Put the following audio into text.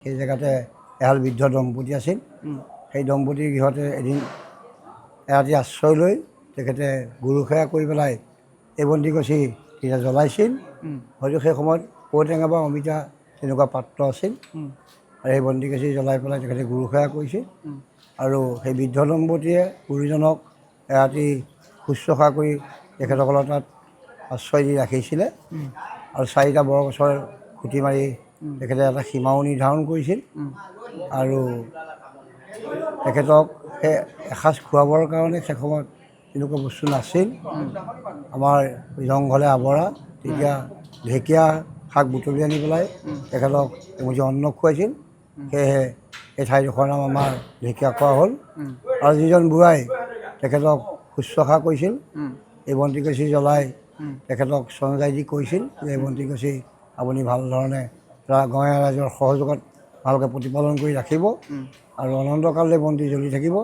সেই জেগাতে এহাল বৃদ্ধ দম্পতি আছিল। সেই দম্পতিৰ গৃহতে এদিন এৰাতি আশ্ৰয় লৈ তেখেতে গুৰু সেৱা কৰি পেলাই এই বন্তিগছি তেতিয়া জ্বলাইছিল। হয়তো সেই সময়ত ঔটেঙা বা অমিতা তেনেকুৱা পাত্ৰ আছিল আৰু সেই বন্তিগছি জ্বলাই পেলাই তেখেতে গুৰু সেৱা কৰিছিল। আৰু সেই বৃদ্ধ দম্পতিয়ে গুৰুজনক এৰাতি শুশ্ৰূষা কৰি তেখেতসকলৰ তাত আশ্ৰয় দি ৰাখিছিলে আৰু 4টা বৰগছৰ খুঁটি মাৰি তেখেতে এটা সীমাও নিৰ্ধাৰণ কৰিছিল আৰু তেখেতক সেই এসাঁজ খুৱাবৰ কাৰণে সেই সময়ত তেনেকুৱা বস্তু নাছিল। আমাৰ জংঘলে আৱৰা, তেতিয়া ঢেকীয়া শাক বুটলি আনি পেলাই তেখেতক এমুঠি অন্ন খুৱাইছিল। সেয়েহে এই ঠাইডোখৰ নাম আমাৰ ঢেকীয়াখোৱা হ'ল। আৰু যিজন বুঢ়াই তেখেতক শুশ্ৰূষা কৰিছিল, এই বন্তিগছি জ্বলাই তেখেতক চঞ্জাই দি কৈছিল যে এই বন্তিগছি আপুনি ভাল ধৰণে গাঁৱৰ ৰাইজৰ সহযোগত ভালকৈ প্ৰতিপালন কৰি ৰাখিব আৰু অনন্তকাললৈ বন্তি জ্বলি থাকিব।